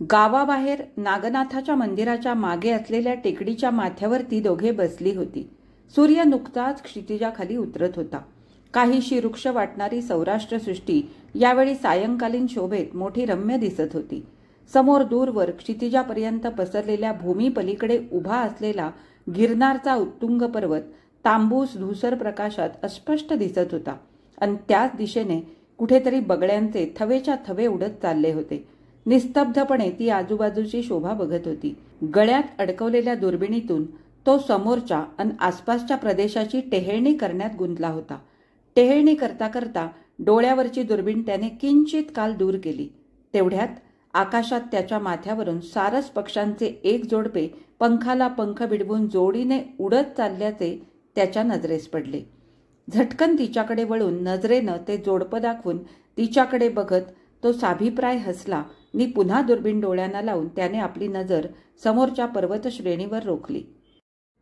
गावाबाहेर नागनाथाच्या मंदिराच्या मागे असलेल्या टेकडीच्या माथ्यावर ती दोघे बसली होती. सूर्य नुकताच क्षितिजाखाली उतरत होता. काहीशी वृक्ष वाटणारी सौराष्ट्रसृष्टी यावेळी सायंकालीन शोभेत मोठी रम्य दिसत होती. समोर दूरवर क्षितिजापर्यंत पसरलेल्या भूमीपलीकडे उभा असलेला गिरनारचा उत्तुंग पर्वत तांबूस धूसर प्रकाशात अस्पष्ट दिसत होता आणि त्याच दिशेने कुठेतरी बगड्यांचे थवेच्या थवे उडत चालले होते. निस्तब्धपणे ती आजूबाजूची शोभा बघत होती. गळ्यात अडकवलेल्या दुर्बिणीतून तो समोरच्या आणि आसपासच्या प्रदेशाची टेहेळणी करण्यात गुंतला होता. टेहेळणी करता करता डोळ्यावरची दुर्बीण त्याने किंचित काल दूर केली. तेवढ्यात आकाशात त्याच्या माथ्यावरून सारस पक्ष्यांचे एक जोडपे पंखाला पंख भिडवून जोडीने उडत चालल्याचे त्याच्या नजरेस पडले. झटकन तिच्याकडे वळून नजरेनं ते जोडपं दाखवून तिच्याकडे बघत तो साभिप्राय हसला नि पुन्हा दुर्बीण डोळ्यांना लावून त्याने आपली नजर समोरच्या पर्वत श्रेणीवर रोखली.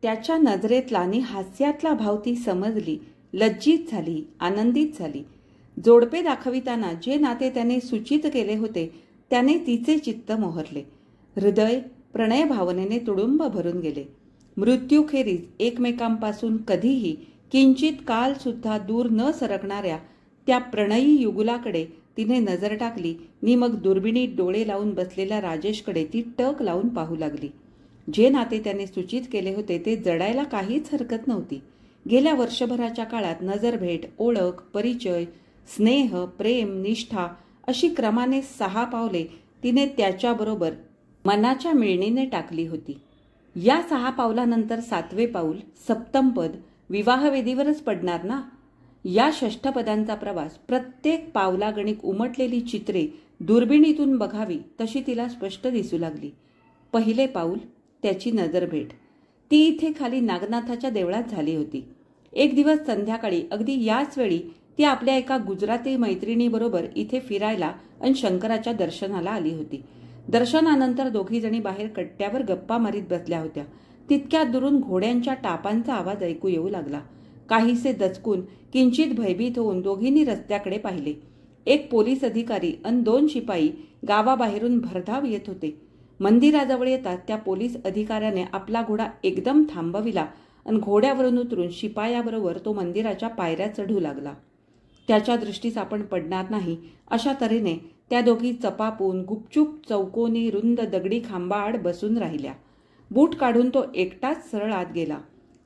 त्याच्या नजरेतला नि हास्यातला भाव ती समजली, लज्जित झाली, आनंदित झाली. जोडपे दाखविताना जे नाते त्याने सूचित केले होते त्याने तिचे चित्त मोहरले. हृदय प्रणय भावनेने तुडुंब भरून गेले. मृत्यूखेरीज एकमेकांपासून कधीही किंचित काल सुद्धा दूर न सरकणाऱ्या त्या प्रणयी युगुलाकडे तिने नजर टाकली नि मग दुर्बिणीत डोळे लावून बसलेल्या राजेशकडे ती टक लावून पाहू लागली. जे नाते त्याने सूचित केले होते ते जडायला काहीच हरकत नव्हती. गेल्या वर्षभराच्या काळात नजरभेट, ओळख, परिचय, स्नेह, प्रेम, निष्ठा अशी क्रमाने 6 पावले तिने त्याच्याबरोबर मनाच्या मिळणीने टाकली होती. या 6 पावलानंतर 7वे पाऊल सप्तमपद विवाहवेदीवरच पडणार ना. या षष्ठपदांचा प्रवास, प्रत्येक पावलागणिक उमटलेली चित्रे दुर्बिणीतून बघावी तशी तिला स्पष्ट दिसू लागली. पहिले पाऊल त्याची नजरभेट. ती इथे खाली नागनाथाच्या देवळात झाली होती. एक दिवस संध्याकाळी अगदी याच वेळी ती आपल्या एका गुजराती मैत्रिणीबरोबर इथे फिरायला आणि शंकराच्या दर्शनाला आली होती. दर्शनानंतर दोघी जणी बाहेर कट्ट्यावर गप्पा मारीत बसल्या होत्या. तितक्यात दुरून घोड्यांच्या टापांचा आवाज ऐकू येऊ लागला. काहीसे दचकून किंचित भयभीत होऊन दोघींनी रस्त्याकडे पाहिले. एक पोलीस अधिकारी आणि 2 शिपाई गावाबाहेरून भरधाव येत होते. मंदिराजवळ येतात त्या पोलीस अधिकाऱ्याने आपला घोडा एकदम थांबविला आणि घोड्यावरून उतरून शिपायाबरोबर तो मंदिराच्या पायऱ्या चढू लागला. त्याच्या दृष्टीस आपण पडणार नाही अशा तऱ्हेने त्या दोघी चपापून गुपचूप चौकोनी रुंद दगडी खांबाआड बसून राहिल्या. बूट काढून तो एकटाच सरळ आत गेला.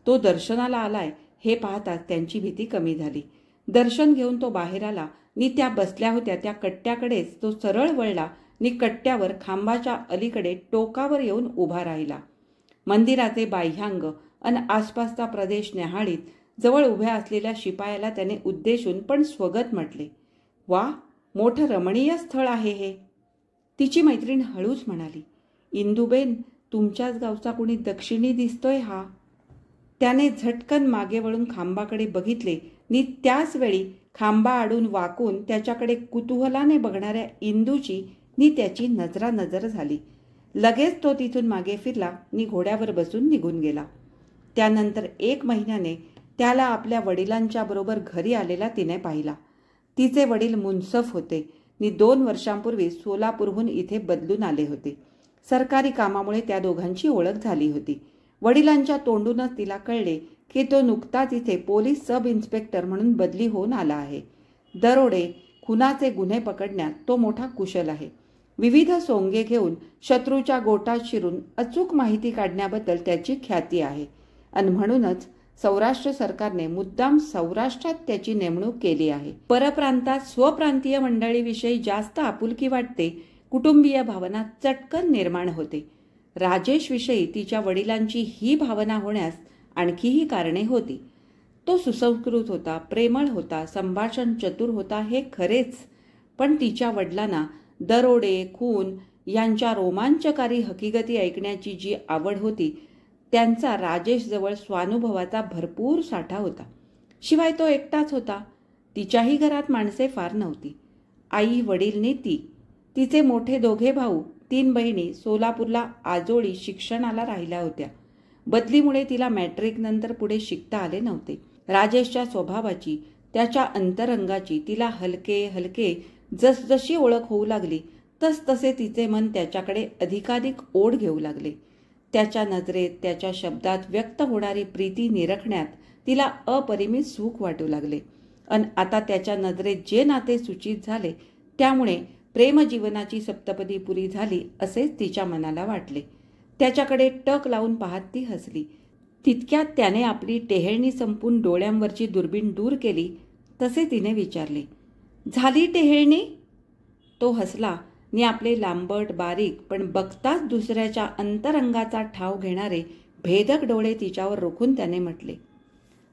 तो दर्शनाला आलाय हे पाहताच त्यांची भीती कमी झाली. दर्शन घेऊन तो बाहेर आला नि त्या बसल्या होत्या त्या कट्ट्याकडेच तो सरळ वळला नि कट्ट्यावर खांबाच्या अलीकडे टोकावर येऊन उभा राहिला. मंदिराचे बाह्यांग आणि आसपासचा प्रदेश न्याहाळीत जवळ उभ्या असलेल्या शिपायाला त्याने उद्देशून पण स्वगत म्हटले, "वा, मोठं रमणीय स्थळ आहे हे." तिची मैत्रीण हळूच म्हणाली, "इंदुबेन, तुमच्याच गावचा कुणी दक्षिणी दिसतोय हा." त्याने झटकन मागे वळून खांबाकडे बघितले नि त्याच वेळी खांबा आडून वाकून त्याच्याकडे कुतूहलाने बघणाऱ्या इंदूची नि त्याची नजरानजर झाली. लगेच तो तिथून मागे फिरला नि घोड्यावर बसून निघून गेला. त्यानंतर 1 महिन्याने त्याला आपल्या वडिलांच्या बरोबर घरी आलेला तिने पाहिला. तिचे वडील मुन्सफ होते नि 2 वर्षांपूर्वी सोलापूरहून इथे बदलून आले होते. सरकारी कामामुळे त्या दोघांची ओळख झाली होती. वडिलांच्या तोंडूनच तिला कळले की तो नुकताच इथे पोलीस सब इन्स्पेक्टर म्हणून बदली होऊन आला आहे. दरोडे, खुनाचे गुन्हे पकडण्यात तो मोठा कुशल आहे. विविध सोंगे घेऊन शत्रूच्या गोटात शिरून अचूक माहिती काढण्याबद्दल त्याची ख्याती आहे आणि म्हणूनच सौराष्ट्र सरकारने मुद्दाम सौराष्ट्रात त्याची नेमणूक केली आहे. परप्रांतात स्वप्रांतीय मंडळीविषयी जास्त आपुलकी वाटते, कुटुंबीय भावना चटकन निर्माण होते. राजेशविषयी तिच्या वडिलांची ही भावना होण्यास आणखीही कारणे होती. तो सुसंस्कृत होता, प्रेमळ होता, संभाषण चतुर होता हे खरेच, पण तिच्या वडिलांना दरोडे, खून यांच्या रोमांचकारी हकीकती ऐकण्याची जी आवड होती त्यांचा राजेशजवळ स्वानुभवाचा भरपूर साठा होता. शिवाय तो एकटाच होता. तिच्याही घरात माणसे फार नव्हती. आई, वडील नि ती. तिचे मोठे 2 भाऊ, 3 बहिणी सोलापूरला आजोळी शिक्षणाला राहिल्या होत्या. बदलीमुळे तिला मॅट्रिक नंतर पुढे शिकता आले नव्हते. राजेशच्या स्वभावाची, त्याच्या अंतरंगाची तिला हलके हलके जसजशी ओळख होऊ लागली तसतसे तिचे मन त्याच्याकडे अधिकाधिक ओढ घेऊ लागले. त्याच्या नजरेत, त्याच्या शब्दात व्यक्त होणारी प्रीती निरखण्यात तिला अपरिमित सुख वाटू लागले. अन आता त्याच्या नजरेत जे नाते सूचित झाले त्यामुळे प्रेमजीवनाची सप्तपदी पुरी झाली असेच तिच्या मनाला वाटले. त्याच्याकडे टक लावून पाहत ती हसली. तितक्यात त्याने आपली टेहळणी संपून डोळ्यांवरची दुर्बीण दूर केली तसे तिने विचारले, झाली टेहळणी? तो हसला नि आपले लांबट बारीक पण बघताच दुसऱ्याच्या अंतरंगाचा ठाव घेणारे भेदक डोळे तिच्यावर रोखून त्याने म्हटले,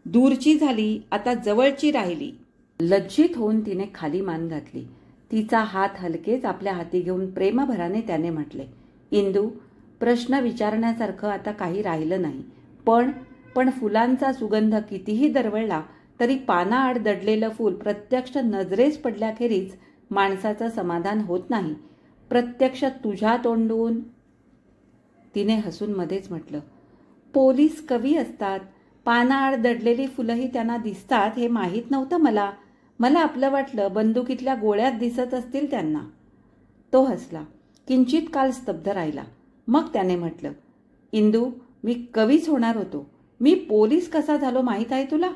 दूरची झाली, आता जवळची राहिली. लज्जित होऊन तिने खाली मान घातली. तिचा हात हलकेच आपल्या हाती घेऊन प्रेमभराने त्याने म्हटले, इंदू, प्रश्न विचारण्यासारखं आता काही राहिलं नाही. पण फुलांचा सुगंध कितीही दरवळला तरी पानाआड दडलेलं फूल प्रत्यक्ष नजरेस पडल्याखेरीज माणसाचं समाधान होत नाही. प्रत्यक्ष तुझ्या तोंडून. तिने हसून मध्येच म्हटलं, पोलीस कवी असतात, पानाआड दडलेली फुलंही त्यांना दिसतात हे माहीत नव्हतं मला आपलं वाटलं बंदुकीतल्या गोळ्यात दिसत असतील त्यांना. तो हसला. किंचित काल स्तब्ध राहिला. मग त्याने म्हटलं, इंदू, मी कवीच होणार होतो. मी पोलीस कसा झालो माहीत आहे तुला?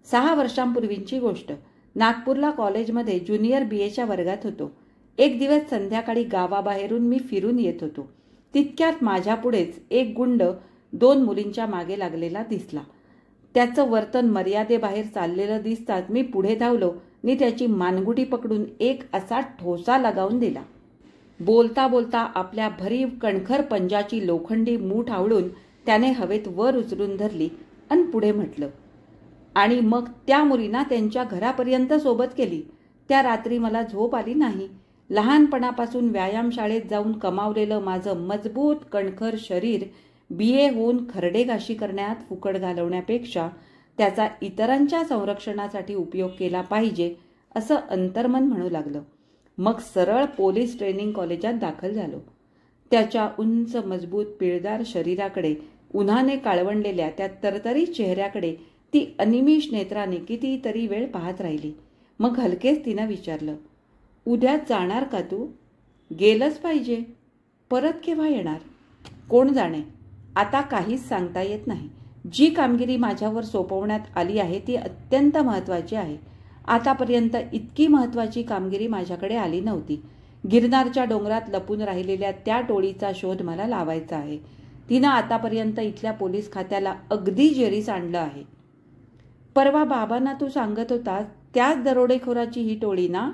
6 वर्षांपूर्वींची गोष्ट. नागपूरला कॉलेजमध्ये ज्युनियर BAच्या वर्गात होतो. एक दिवस संध्याकाळी गावाबाहेरून मी फिरून येत होतो. तितक्यात माझ्यापुढेच एक गुंड 2 मुलींच्या मागे लागलेला दिसला. त्याचं वर्तन मर्यादेबाहेर चाललेलं दिसताच मी पुढे धावलो नि त्याची मानगुटी पकडून एक असा ठोसा लगावून दिला. बोलता बोलता आपल्या भरीव कणखर पंजाची लोखंडी मूठ आवळून त्याने हवेत वर उचलून धरली आणि पुढे म्हटलं, आणि मग त्या मुलींना त्यांच्या घरापर्यंत सोबत केली. त्या रात्री मला झोप आली नाही. लहानपणापासून व्यायामशाळेत जाऊन कमावलेलं माझं मजबूत कणखर शरीर BA होऊन खरडेगाशी करण्यात फुकट घालवण्यापेक्षा त्याचा इतरांच्या संरक्षणासाठी उपयोग केला पाहिजे असं अंतर्मन म्हणू लागलं. मग सरळ पोलीस ट्रेनिंग कॉलेजात दाखल झालो. त्याच्या उंच मजबूत पिळदार शरीराकडे, उन्हाने काळवंडलेल्या त्या तरतरी चेहऱ्याकडे ती अनिमिष नेत्राने कितीतरी वेळ पाहत राहिली. मग हलकेच तिनं विचारलं, उद्या जाणार का तू? गेलंच पाहिजे. परत केव्हा येणार? कोण जाणे. आता काहीच सांगता येत नाही. जी कामगिरी माझ्यावर सोपवण्यात आली आहे ती अत्यंत महत्त्वाची आहे. आतापर्यंत इतकी महत्त्वाची कामगिरी माझ्याकडे आली नव्हती. गिरनारच्या डोंगरात लपून राहिलेल्या त्या टोळीचा शोध मला लावायचा आहे. तिनं आतापर्यंत इथल्या पोलीस खात्याला अगदी जेरीस आणलं आहे. परवा बाबांना तू सांगत होतास त्याच दरोडेखोराची ही टोळी ना?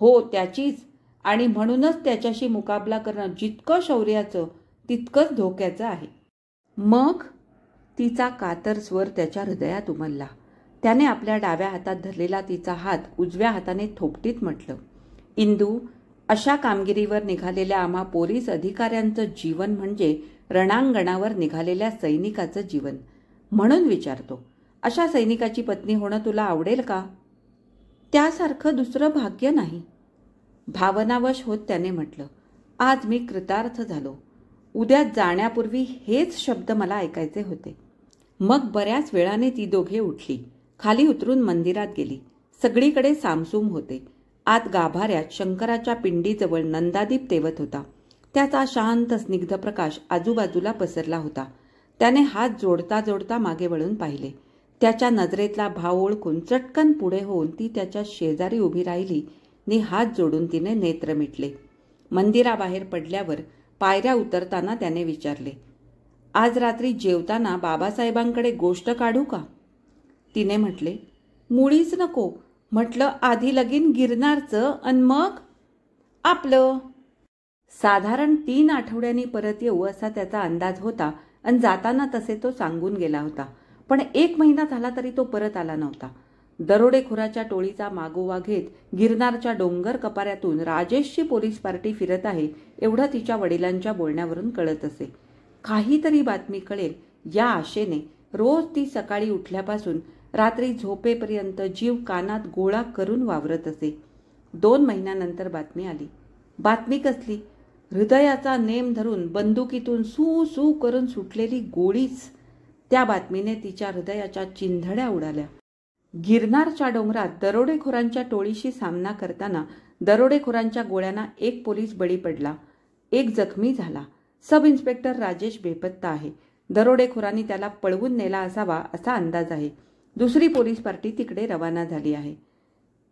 हो, त्याचीच. आणि म्हणूनच त्याच्याशी मुकाबला करणं जितकं शौर्याचं तितकंच धोक्याचं आहे. मग? तिचा कातर स्वर त्याच्या हृदयात उमलला. त्याने आपल्या डाव्या हातात धरलेला तिचा हात उजव्या हाताने थोपटीत म्हटलं, इंदू, अशा कामगिरीवर निघालेल्या आम्हा पोलीस अधिकाऱ्यांचं जीवन म्हणजे रणांगणावर निघालेल्या सैनिकाचं जीवन. म्हणून विचारतो, अशा सैनिकाची पत्नी होणं तुला आवडेल का? त्यासारखं दुसरं भाग्य नाही. भावनावश होत त्याने म्हटलं, आज मी कृतार्थ झालो. उद्या जाण्यापूर्वी हेच शब्द मला ऐकायचे होते. मग बऱ्याच वेळाने ती दोघे उठली. खाली उतरून मंदिरात गेली. सगळीकडे सामसूम होते. आत गाभाऱ्यात शंकराच्या पिंडीजवळ नंदादीप तेवत होता. त्याचा शांत स्निग्ध प्रकाश आजूबाजूला पसरला होता. त्याने हात जोडता जोडता मागे वळून पाहिले. त्याच्या नजरेतला भाव ओळखून चटकन पुढे होऊन ती त्याच्या शेजारी उभी राहिली नि हात जोडून तिने नेत्र मिटले. मंदिराबाहेर पडल्यावर पायऱ्या उतरताना त्याने विचारले, आज रात्री जेवताना बाबासाहेबांकडे गोष्ट काढू का? तिने म्हटले, मुळीच नको. म्हटलं, आधी लगीन गिरनारचं अन मग आपलं. साधारण 3 आठवड्यांनी परत येऊ असा त्याचा अंदाज होता आणि जाताना तसे तो सांगून गेला होता. पण 1 महिना झाला तरी तो परत आला नव्हता. दरोडेखोराच्या टोळीचा मागोवा घेत गिरनारच्या डोंगर कपाऱ्यातून राजेशची पोलीस पार्टी फिरत आहे एवढं तिच्या वडिलांच्या बोलण्यावरून कळत असे. काहीतरी बातमी कळेल या आशेने रोज ती सकाळी उठल्यापासून रात्री झोपेपर्यंत जीव कानात गोळा करून वावरत असे. 2 महिन्यानंतर बातमी आली. बातमी कसली? हृदयाचा नेम धरून बंदुकीतून सू सू करून सुटलेली गोळीच. त्या बातमीने तिच्या हृदयाच्या चिंधड्या उडाल्या. गिरनारच्या डोंगरात दरोडेखोरांच्या टोळीशी सामना करताना दरोडेखोरांच्या गोळ्यांना एक पोलीस बळी पडला, एक जखमी झाला. सब इन्स्पेक्टर राजेश बेपत्ता आहे. दरोडेखोरांनी त्याला पळवून नेला असावा असा अंदाज आहे. दुसरी पोलीस पार्टी तिकडे रवाना झाली आहे.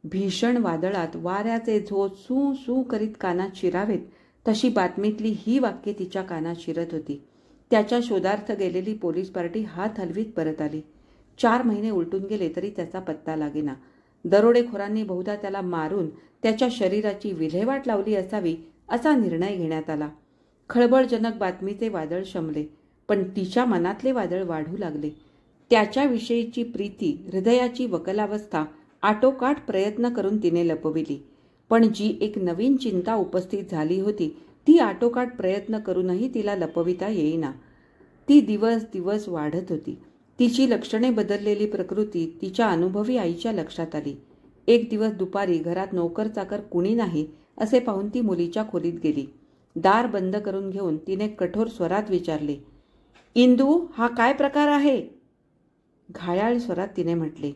भीषण वादळात वाऱ्याचे झोत सू सू करीत कानात शिरावेत तशी बातमीतली ही वाक्ये तिच्या कानात शिरत होती. त्याच्या शोधार्थ गेलेली पोलीस पार्टी हात हलवीत परत आली. 4 महिने उलटून गेले तरी त्याचा पत्ता लागेना. दरोडेखोरांनी बहुधा त्याला मारून त्याच्या शरीराची विल्हेवाट लावली असावी असा निर्णय घेण्यात आला. खळबळजनक बातमीचे वादळ शमले, पण तिच्या मनातले वादळ वाढू लागले. त्याच्याविषयीची प्रीती, हृदयाची वकलावस्था आटोकाट प्रयत्न करून तिने लपविली. पण जी एक नवीन चिंता उपस्थित झाली होती ती आटोकाट प्रयत्न करूनही तिला लपविता येईना. ती दिवस दिवस वाढत होती. तिची लक्षणे बदललेली प्रकृती तिच्या अनुभवी आईच्या लक्षात आली. एक दिवस दुपारी घरात नोकर चाकर कुणी नाही असे पाहून ती मुलीच्या खोलीत गेली. दार बंद करून घेऊन तिने कठोर स्वरात विचारले, इंदू, हा काय प्रकार आहे? घायाळ स्वरात तिने म्हटले,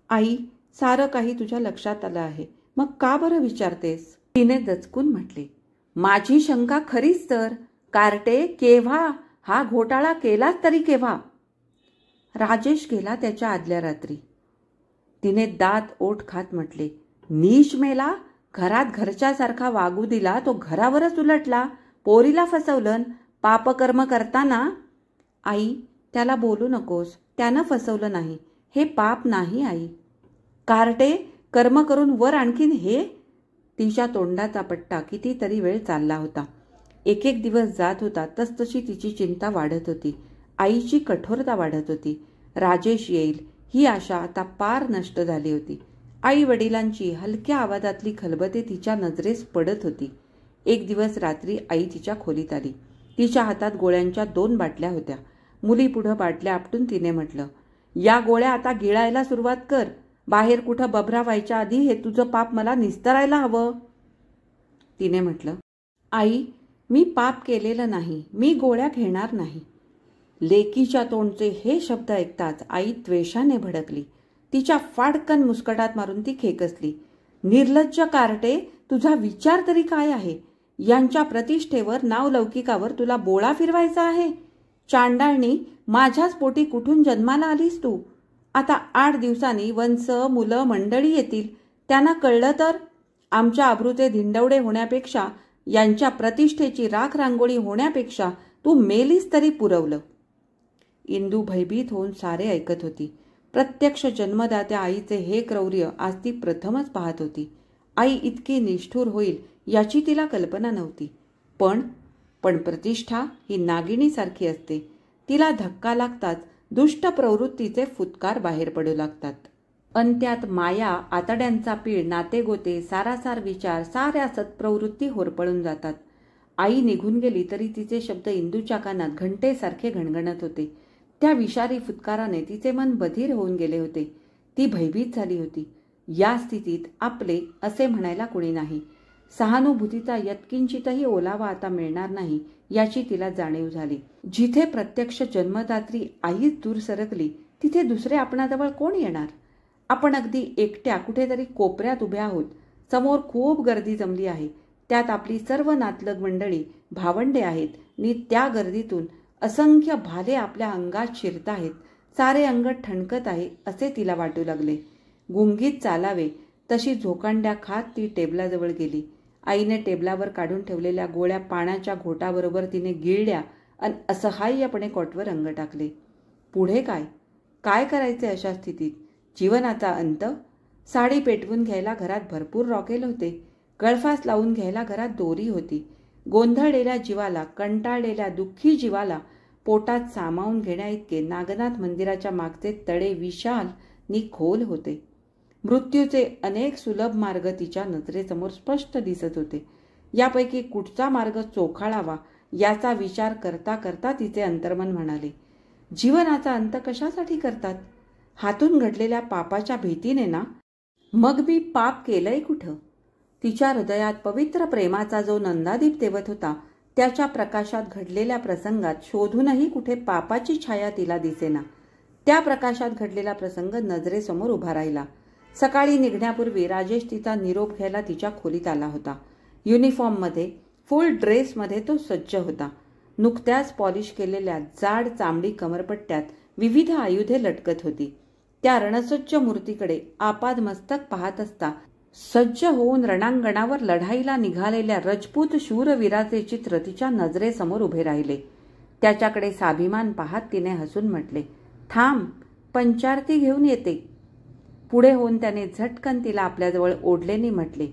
आई, सारं काही तुझ्या लक्षात आलं आहे, मग का बरं विचारतेस? तिने दचकून म्हटले, माझी शंका खरीच तर. कार्टे, केव्हा? हा घोटाळा केलाच तरी केव्हा? राजेश गेला त्याच्या आदल्या रात्री. तिने दात ओठ खात म्हटले, नीच मेला. घरात घरच्यासारखा वागू दिला तो घरावरच उलटला. पोरीला फसवलं. पापकर्म करताना. आई, त्याला बोलू नकोस. त्यानं फसवलं नाही. हे पाप नाही आई. कार्टे, कर्म करून वर आणखीन हे? तिच्या तोंडाचा पट्टा कितीतरी वेळ चालला होता. एक एक दिवस जात होता तसतशी तिची चिंता वाढत होती. आईची कठोरता वाढत होती. राजेश येईल ही आशा आता पार नष्ट झाली होती. आई वडिलांची हलक्या आवाजातली खलबते तिच्या नजरेस पडत होती. एक दिवस रात्री आई तिच्या खोलीत आली. तिच्या हातात गोळ्यांच्या 2 बाटल्या होत्या. मुलीपुढं बाटल्या आपटून तिने म्हटलं, या गोळ्या आता गिळायला सुरुवात कर. बाहेर कुठं बभरा व्हायच्या आधी हे तुझं पाप मला निस्तरायला हवं. तिने म्हटलं, आई, मी पाप केलेलं नाही. मी गोळ्या घेणार नाही. लेकीच्या तोंडचे हे शब्द ऐकताच आई द्वेषाने भडकली. तिच्या फाडकन मुस्कटात मारून ती खेकसली. निर्लज्ज कार्टे, तुझा विचार तरी काय आहे? यांच्या प्रतिष्ठेवर, नावलौकिकावर तुला बोळा फिरवायचा आहे? चांडाळणी, माझ्याच पोटी कुठून जन्माला आलीस तू? आता 8 दिवसांनी वंश, मुलं, मंडळी येतील. त्यांना कळलं तर? आमच्या अब्रूचे धिंडवडे होण्यापेक्षा, यांच्या प्रतिष्ठेची राख रांगोळी होण्यापेक्षा तू मेलीस तरी पुरवलं. इंदू भयभीत होऊन सारे ऐकत होती. प्रत्यक्ष जन्मदात्या आईचे हे क्रौर्य आज ती प्रथमच पाहत होती. आई इतकी निष्ठुर होईल याची तिला कल्पना नव्हती. पण प्रतिष्ठा ही नागिणीसारखी असते. तिला धक्का लागताच दुष्ट प्रवृत्तीचे फुत्कार बाहेर पडू लागतात. अंत्यात माया, आतड्यांचा पीळ, नातेगोते, सारासार विचार, साऱ्या सत्प्रवृत्ती होरपळून जातात. आई निघून गेली तरी तिचे शब्द इंदूच्या कानात घंटेसारखे घणघणत होते. त्या विषारी फुत्काराने तिचे मन बधीर होऊन गेले होते. ती भयभीत झाली होती. या स्थितीत आपले असे म्हणायला कुणी नाही. सहानुभूतीचा यत्किंचितही ओलावा आता मिळणार नाही याची तिला जाणीव झाली. जिथे प्रत्यक्ष जन्मदात्री आईच दूर सरकली तिथे दुसरे आपणाजवळ कोण येणार? आपण अगदी एकट्या कुठेतरी कोपऱ्यात उभ्या आहोत. समोर खूप गर्दी जमली आहे. त्यात आपली सर्व नातलग मंडळी, भावंडे आहेत. नि त्या गर्दीतून असंख्य भाले आपल्या अंगात शिरत आहेत. सारे अंग ठणकत आहे असे तिला वाटू लागले. गुंगीत चालावे तशी झोकांड्या खात ती टेबलाजवळ गेली. आईने टेबलावर काढून ठेवलेल्या गोळ्या पाण्याच्या घोटाबरोबर तिने गिळल्या आणि असहाय्यपणे कॉटवर अंग टाकले. पुढे काय? काय करायचे अशा स्थितीत? जीवनाचा अंत? साडी पेटवून घ्यायला घरात भरपूर रॉकेल होते. गळफास लावून घ्यायला घरात दोरी होती. गोंधळलेल्या जीवाला, कंटाळलेल्या दुःखी जीवाला पोटात सामावून घेण्या इतके नागनाथ मंदिराच्या मागचे तडे विशाल नि खोल होते. मृत्यूचे अनेक सुलभ मार्ग तिच्या नजरेसमोर स्पष्ट दिसत होते. यापैकी कुठचा मार्ग चोखाळावा याचा विचार करता करता तिचे अंतर्मन म्हणाले, जीवनाचा अंत कशासाठी करतात? हातून घडलेल्या पापाच्या भीतीने ना? मग मी पाप केलंय कुठं? तिच्या हृदयात पवित्र प्रेमाचा जो नंदादीप तेवत होता त्याच्या प्रकाशात घडलेल्या प्रसंगात शोधूनही कुठे पापाची छाया तिला दिसेना. त्या प्रकाशात घडलेला प्रसंग नजरेसमोर उभा राहिला. सकाळी निघण्यापूर्वी राजेश तिचा निरोप घ्यायला तिच्या खोलीत आला होता. युनिफॉर्ममध्ये, फुल ड्रेसमध्ये तो सज्ज होता. नुकत्याच पॉलिश केलेल्या जाड चामडी कमरपट्ट्यात विविध आयुधे लटकत होती. त्या रणसज्ज मूर्तीकडे आपादमस्तक पाहत असता सज्ज होऊन रणांगणावर लढाईला निघालेल्या रजपूत शूरवीराचे चित्र तिच्या नजरेसमोर उभे राहिले. त्याच्याकडे साभिमान पाहत तिने हसून म्हटले, थांब, पंचारती घेऊन येते. पुढे होऊन त्याने झटकन तिला आपल्याजवळ ओढलेनी म्हटले,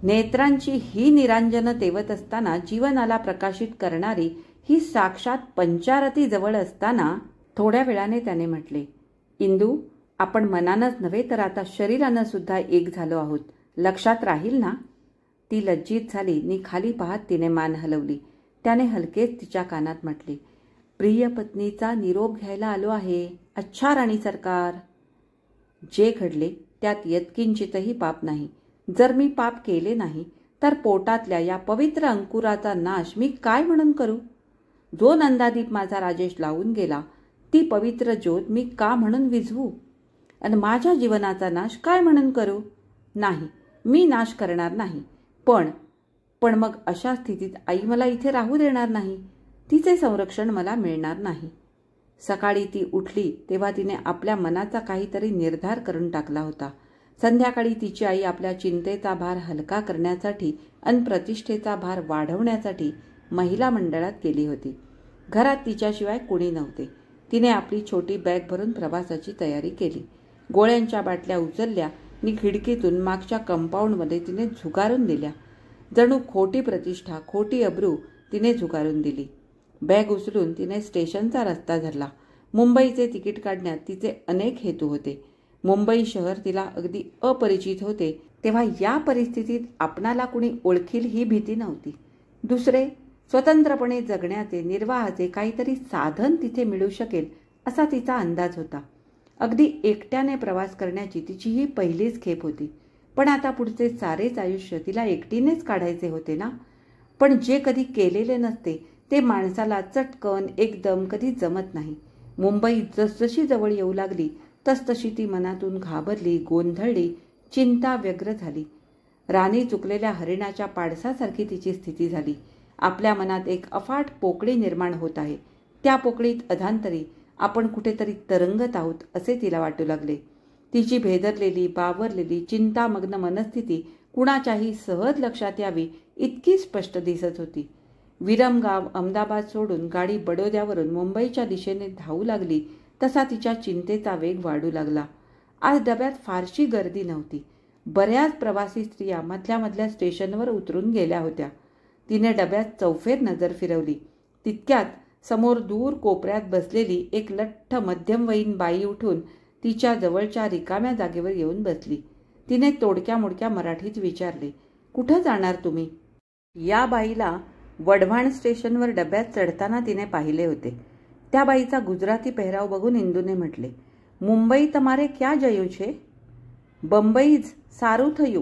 नेत्रांची ही निरांजनं तेवत असताना जीवनाला प्रकाशित करणारी ही साक्षात पंचारती जवळ असताना. थोड्या वेळाने त्याने म्हटले, इंदू, आपण मनानंच नव्हे तर आता शरीरानं सुद्धा एक झालो आहोत. लक्षात राहील ना? ती लज्जित झाली नि खाली पाहत तिने मान हलवली. त्याने हलकेच तिच्या कानात म्हटले, प्रिय पत्नीचा निरोप घ्यायला आलो आहे. अच्छा राणी सरकार. जे घडले त्यात यत्किंचितही पाप नाही. जर मी पाप केले नाही तर पोटातल्या या पवित्र अंकुराचा नाश मी काय म्हणून करू? जो नंदादीप माझा राजेश लावून गेला ती पवित्र ज्योत मी का म्हणून विझवू? आणि माझ्या जीवनाचा नाश काय म्हणून करू? नाही, मी नाश करणार नाही. पण मग अशा स्थितीत आई मला इथे राहू देणार नाही. तिचे संरक्षण मला मिळणार नाही. सकाळी ती उठली तेव्हा तिने आपल्या मनाचा काहीतरी निर्धार करून टाकला होता. संध्याकाळी तिची आई आपल्या चिंतेचा भार हलका करण्यासाठी आणि प्रतिष्ठेचा भार वाढवण्यासाठी महिला मंडळात गेली होती. घरात तिच्याशिवाय कुणी नव्हते. तिने आपली छोटी बॅग भरून प्रवासाची तयारी केली. गोळ्यांच्या बाटल्या उचलल्या आणि खिडकीतून मागच्या कंपाऊंडमध्ये तिने झुगारून दिल्या. जणू खोटी प्रतिष्ठा, खोटी अब्रू तिने झुगारून दिली. बॅग उचलून तिने स्टेशनचा रस्ता धरला. मुंबईचे तिकीट काढण्यात तिचे अनेक हेतू होते. मुंबई शहर तिला अगदी अपरिचित होते, तेव्हा या परिस्थितीत आपणाला कुणी ओळखील ही भीती नव्हती. दुसरे, स्वतंत्रपणे जगण्याचे, निर्वाहाचे काहीतरी साधन तिथे मिळू शकेल असा तिचा अंदाज होता. अगदी एकट्याने प्रवास करण्याची तिची ही पहिलीच खेप होती. पण आता पुढचे सारेच आयुष्य तिला एकटीनेच काढायचे होते ना. पण जे कधी केलेले नसते ते माणसाला चटकन एकदम कधी जमत नाही. मुंबई जसजशी जवळ येऊ लागली तसतशी ती मनातून घाबरली, गोंधळली, चिंता व्यग्र झाली. राणी चुकलेल्या हरिणाच्या पाडसासारखी तिची स्थिती झाली. आपल्या मनात एक अफाट पोकळी निर्माण होत आहे. त्या पोकळीत अधांतरी आपण कुठेतरी तरंगत आहोत असे तिला वाटू लागले. तिची भेदरलेली, बावरलेली, चिंतामग्न मनस्थिती कुणाच्याही सहज लक्षात यावी इतकी स्पष्ट दिसत होती. विरमगाव अहमदाबाद सोडून गाडी बडोद्यावरून मुंबईच्या दिशेने धावू लागली तसा तिच्या चिंतेचा वेग वाढू लागला. आज डब्यात फारशी गर्दी नव्हती. बऱ्याच प्रवासी स्त्रिया मधल्या स्टेशनवर उतरून गेल्या होत्या. तिने डब्यात चौफेर नजर फिरवली. तितक्यात समोर दूर कोपऱ्यात बसलेली एक लठ्ठ मध्यमवयीन बाई उठून तिच्या जवळच्या रिकाम्या जागेवर येऊन बसली. तिने तोडक्या मोडक्या मराठीत विचारले, कुठं जाणार तुम्ही? या बाईला वढवाण स्टेशनवर डब्यात चढताना तिने पाहिले होते. त्या बाईचा गुजराती पेहराव बघून इंदूने म्हटले, मुंबई तमारे क्या जयू छे? बंबईज सारू थयू.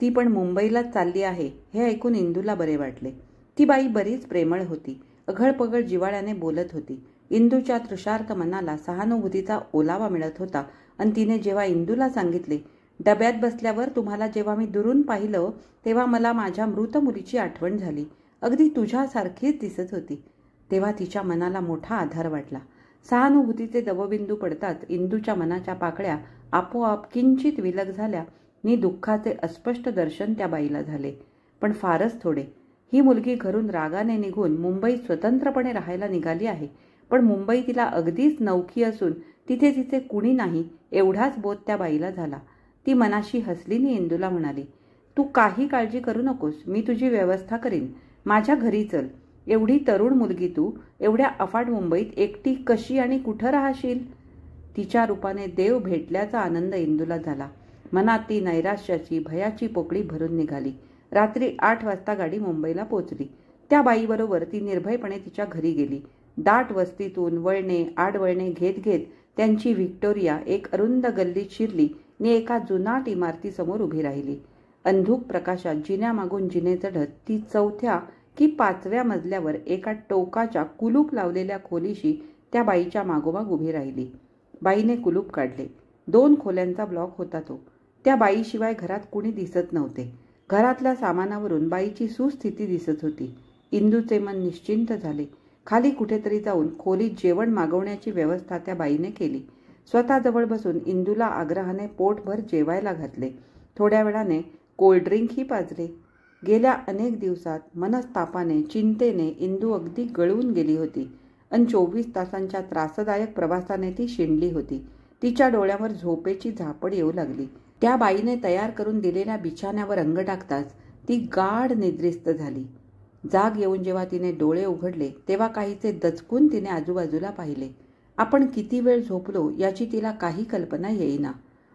ती पण मुंबईलाच चालली आहे हे ऐकून इंदूला बरे वाटले. ती बाई बरीच प्रेमळ होती. अघळपघळ जिव्हाळ्याने बोलत होती. इंदूच्या तृषार्क मनाला सहानुभूतीचा ओलावा मिळत होता आणि तिने जेव्हा इंदूला सांगितले, डब्यात बसल्यावर तुम्हाला जेव्हा मी दुरून पाहिलं तेव्हा मला माझ्या मृत मुलीची आठवण झाली. अगदी तुझ्यासारखीच दिसत होती. तेव्हा तिच्या मनाला मोठा आधार वाटला. सहानुभूतीचे दवबिंदू पडताच इंदूच्या मनाच्या पाकळ्या आपोआप किंचित विलग झाल्या नि दुःखाचे अस्पष्ट दर्शन त्या बाईला झाले. पण फारच थोडे. ही मुलगी घरून रागाने निघून मुंबईत स्वतंत्रपणे राहायला निघाली आहे. पण मुंबई तिला अगदीच नवखी असून तिथे तिचे कुणी नाही एवढाच बोध त्या बाईला झाला. ती मनाशी हसली नि इंदूला म्हणाली, तू काही काळजी करू नकोस, मी तुझी व्यवस्था करीन. माझ्या घरी चल. एवढी तरुण मुलगी तू एवढ्या अफाट मुंबईत एकटी कशी आणि कुठं राहशील? तिच्या रूपाने देव भेटल्याचा आनंद इंदूला झाला. मनात ती नैराश्याची, भयाची पोकळी भरून निघाली. रात्री 8 वाजता गाडी मुंबईला पोचली. त्या बाईबरोबर ती निर्भयपणे तिच्या घरी गेली. दाट वस्तीतून वळणे आडवळणे घेत घेत त्यांची व्हिक्टोरिया एक अरुंद गल्लीत शिरली नि एका जुनाट इमारतीसमोर उभी राहिली. अंधुक प्रकाशात जिन्यामागून जिने चढत ती 4थ्या की 5व्या मजल्यावर एका टोकाच्या कुलूप लावलेल्या खोलीशी त्या बाईच्या मागोमाग उभी राहिली. बाईने कुलूप काढले. 2 खोल्यांचा ब्लॉक होता तो. त्या बाईशिवाय घरात कुणी दिसत नव्हते. घरातल्या सामानावरून बाईची सुस्थिती दिसत होती. इंदूचे मन निश्चिंत झाले. खाली कुठेतरी जाऊन खोलीत जेवण मागवण्याची व्यवस्था त्या बाईने केली. स्वतःजवळ बसून इंदूला आग्रहाने पोटभर जेवायला घातले. थोड्या वेळाने कोल्ड्रिंकही पाजले. गेल्या अनेक दिवसात मनस्तापाने, चिंतेने इंदू अगदी गळून गेली होती आणि 24 तासांच्या त्रासदायक प्रवासाने ती शिणली होती. तिच्या डोळ्यावर झोपेची झापड येऊ लागली. त्या बाईने तयार करून दिलेल्या बिछाण्यावर अंग टाकताच ती गाढ निद्रिस्त झाली. जाग येऊन जेव्हा तिने डोळे उघडले तेव्हा काहीसे दचकून तिने आजूबाजूला पाहिले. आपण किती वेळ झोपलो याची तिला काही कल्पना येईना,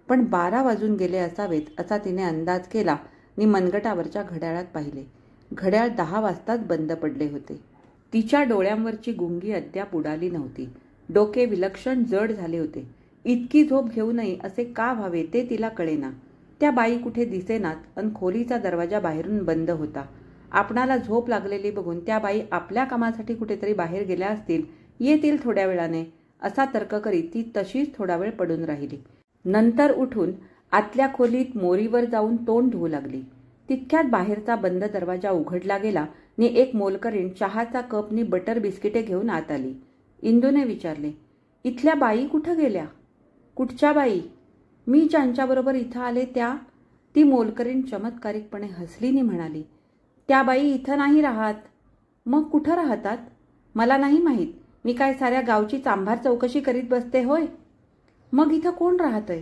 पण 12 वाजून गेले असावेत असा तिने अंदाज केला आणि मनगटावरच्या घड्याळात पाहिले. घड्याळ 10 वाजताच बंद पडले होते. तिच्या डोळ्यांवरची गुंगी अद्याप उडाली नव्हती. डोके विलक्षण जड झाले होते. इतकी झोप घेऊ नये असे का व्हावे ते तिला कळेना. त्या बाई कुठे दिसेनात आणि खोलीचा दरवाजा बाहेरून बंद होता. आपणाला झोप लागलेली बघून त्या बाई आपल्या कामासाठी कुठेतरी बाहेर गेल्या असतील, येतील थोड्या वेळाने असा तर्क करीत ती तशीच थोडा वेळ पडून राहिली. नंतर उठून आतल्या खोलीत मोरीवर जाऊन तोंड धुवू लागली. तितक्यात बाहेरचा बंद दरवाजा उघडला गेला आणि एक मोलकरीण चहाचा कप नी बटर बिस्किटे घेऊन आत आली. इंदूने विचारले, इथल्या बाई कुठं गेल्या? कुठच्या बाई? मी ज्यांच्याबरोबर इथं आले त्या? ती मोलकरीण चमत्कारिकपणे हसली नी म्हणाली, त्या बाई इथं नाही राहत. मग कुठं राहतात? मला नाही माहीत. मी काय साऱ्या गावची चांभार चौकशी करीत बसते होय? मग इथं कोण राहतंय?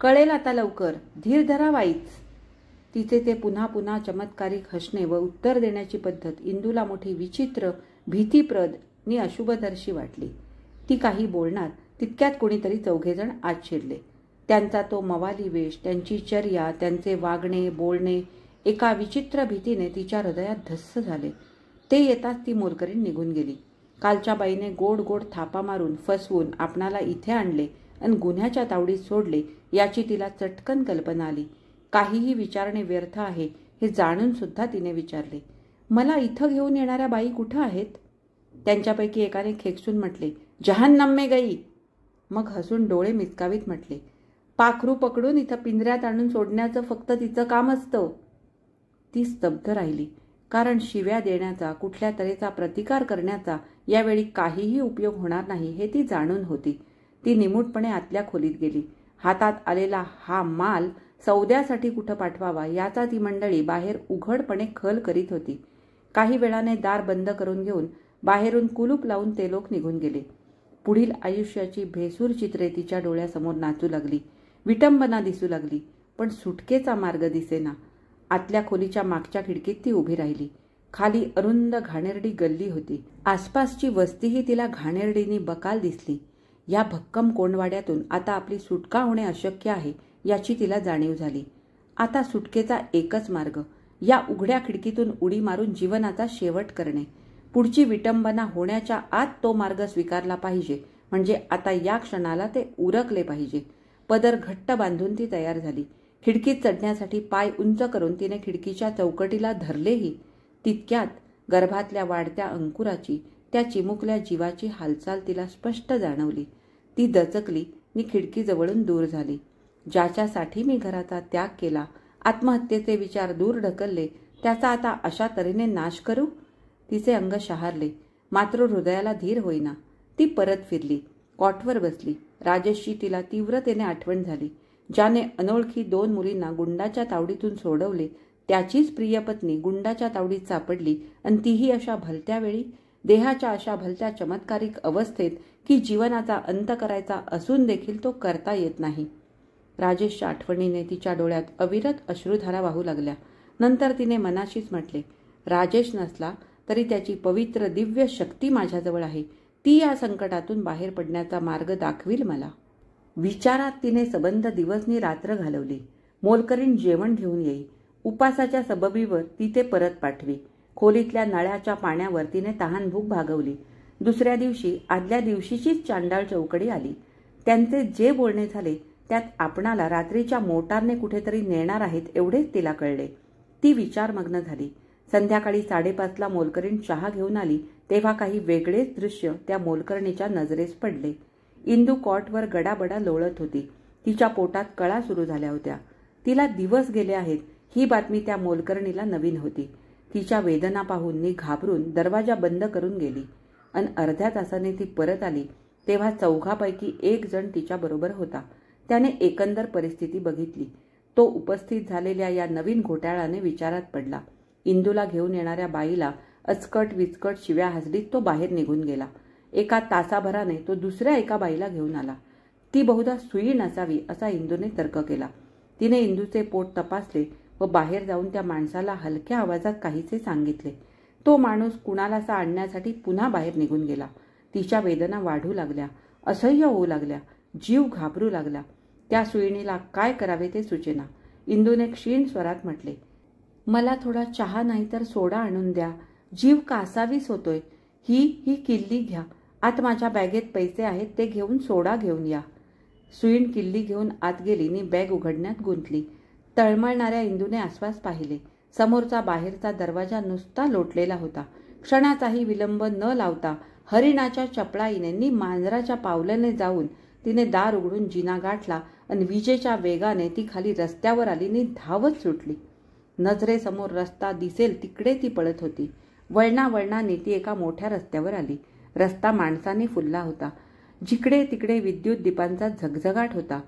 कळेल आता लवकर. धीर धरा बाईच. तिचे ते पुन्हा पुन्हा चमत्कारिक हसणे व उत्तर देण्याची पद्धत इंदूला मोठी विचित्र, भीतीप्रद आणि अशुभदर्शी वाटली. ती काही बोलणार तितक्यात कोणीतरी 4घे आत शिरले. त्यांचा तो मवाली वेश, त्यांची चर्या, त्यांचे वागणे बोलणे एका विचित्र भीतीने तिच्या हृदयात धस्स झाले. ते येताच ती मोलकरीण निघून गेली. कालच्या बाईने गोड गोड थापा मारून फसवून आपणाला इथे आणले आणि गुन्ह्याच्या तावडीत सोडले याची तिला चटकन कल्पना आली. काहीही विचारणे व्यर्थ आहे हे जाणून सुद्धा तिने विचारले, मला इथं घेऊन येणाऱ्या बाई कुठं आहेत? त्यांच्यापैकी एकाने खेकसून म्हटले, जहन्नम में गई. मग हसून डोळे मिचकावीत म्हटले, पाखरू पकडून इथं पिंजऱ्यात आणून सोडण्याचं फक्त तिचं काम असतं. ती स्तब्ध राहिली, कारण शिव्या देण्याचा, कुठल्या तऱ्हेचा प्रतिकार करण्याचा यावेळी काहीही उपयोग होणार नाही हे ती जाणून होती. ती निमूटपणे आतल्या खोलीत गेली. हातात आलेला हा माल सौद्यासाठी कुठं पाठवावा याचा ती मंडळी बाहेर उघडपणे खल करीत होती. काही वेळाने दार बंद करून घेऊन बाहेरून कुलूप लावून ते लोक निघून गेले. पुढील आयुष्याची भेसूर चित्रे तिच्या डोळ्यासमोर नाचू लागली. विटंबना दिसू लागली, पण सुटकेचा मार्ग दिसेना. आतल्या खोलीच्या मागच्या खिडकीत ती उभी राहिली. खाली अरुंद घाणेरडी गल्ली होती. आसपासची वस्तीही तिला घाणेरडीनी बकाल दिसली. या भक्कम कोंडवाड्यातून आता आपली सुटका होणे अशक्य आहे याची तिला जाणीव झाली. आता सुटकेचा एकच मार्ग, या उघड्या खिडकीतून उडी मारून जीवनाचा शेवट करणे. पुढची विटंबना होण्याच्या आत तो मार्ग स्वीकारला पाहिजे, म्हणजे आता या क्षणाला ते उरकले पाहिजे. पदर घट्ट बांधून ती तयार झाली. खिडकीत चढण्यासाठी पाय उंच करून तिने खिडकीच्या चौकटीला धरलेही. तितक्यात गर्भातल्या वाढत्या अंकुराची, त्या चिमुकल्या जीवाची हालचाल तिला स्पष्ट जाणवली. ती दचकली आणि खिडकीजवळून दूर झाली. ज्याच्यासाठी मी घराचा त्याग केला, आत्महत्येचे विचार दूर ढकलले, त्याचा आता अशा तऱ्हेने नाश करू? तिचे अंग शहारले, मात्र हृदयाला धीर होईना. ती परत फिरली, कॉटवर बसली. राजेशची तिला तीव्रतेने आठवण झाली. ज्याने अनोळखी 2 मुलींना गुंडाच्या तावडीतून सोडवले, त्याचीच प्रिय पत्नी गुंडाच्या तावडीत सापडली, आणि तीही अशा भलत्या वेळी, देहाच्या अशा भलत्या चमत्कारिक अवस्थेत की जीवनाचा अंत करायचा असून देखील तो करता येत नाही. राजेशच्या आठवणीने तिच्या डोळ्यात अविरत अश्रुधारा वाहू लागल्या. नंतर तिने मनाशीच म्हटले, राजेश नसला तरी त्याची पवित्र दिव्य शक्ती माझ्याजवळ आहे. ती या संकटातून बाहेर पडण्याचा मार्ग दाखवील मला. विचारात तिने सबंध दिवसनी रात्र घालवली. मोलकरीण जेवण घेऊन येई. उपासाच्या सबबीवर ती ते परत पाठवी. खोलीतल्या नळ्याच्या पाण्यावर तिने तहानभूक भागवली. दुसऱ्या दिवशी आदल्या दिवशीचीच चांडाळ चौकडी आली. त्यांचे जे बोलणे झाले त्यात आपणाला रात्रीच्या मोटारने कुठेतरी नेणार आहेत एवढेच तिला कळले. ती विचारमग्न झाली. संध्याकाळी 5:30ला मोलकरीण चहा घेऊन आली तेव्हा काही वेगळेच दृश्य त्या मोलकरणीच्या नजरेस पडले. इंदू कॉटवर गडाबडा लोळत होती. तिच्या पोटात कळा सुरू झाल्या होत्या. तिला दिवस गेले आहेत ही बातमी त्या मोलकरणीला नवीन होती. तिच्या वेदना पाहून नी घाबरून दरवाजा बंद करून गेली आणि अर्ध्या तासाने ती परत आली तेव्हा चौघापैकी एक जण तिच्याबरोबर होता. त्याने एकंदर परिस्थिती बघितली. तो उपस्थित झालेल्या या नवीन घोटाळ्याने विचारात पडला. इंदूला घेऊन येणाऱ्या बाईला अचकट विचकट शिव्या हसलीत तो बाहेर निघून गेला. एका तासाभराने तो दुसऱ्या एका बाईला घेऊन आला. ती बहुधा सुई नसावी असा इंदूने तर्क केला. तिने इंदूचे पोट तपासले व बाहेर जाऊन त्या माणसाला हलक्या आवाजात काहीसे सांगितले. तो माणूस कुणालासा आणण्यासाठी पुन्हा बाहेर निघून गेला. तिच्या वेदना वाढू लागल्या, असह्य होऊ लागल्या, जीव घाबरू लागला. त्या सुईणीला काय करावे ते सुचेना. इंदूने क्षीण स्वरात म्हटले, मला थोडा चहा नाही तर सोडा आणून द्या. जीव कासावीस होतोय. ही किल्ली घ्या. आत माझ्या बॅगेत पैसे आहेत ते घेऊन सोडा घेऊन या. सुईण किल्ली घेऊन आत गेली नी बॅग उघडण्यात गुंतली. तळमळणाऱ्या इंदूने आसपास पाहिले. समोरचा बाहेरचा दरवाजा नुसता लोटलेला होता. क्षणाचाही विलंब न लावता हरिणाच्या चपळाईने नी मांजराच्या पावलाने जाऊन तिने दार उघडून जिना गाठला आणि विजेच्या वेगाने ती खाली रस्त्यावर आली नी धावत सुटली. नजरेसमोर रस्ता दिसेल तिकडे ती पळत होती. वळणावळणाने ती एका मोठ्या रस्त्यावर आली. रस्ता माणसाने फुलला होता. जिकडे तिकडे विद्युत दीपांचा झगझगाट होता.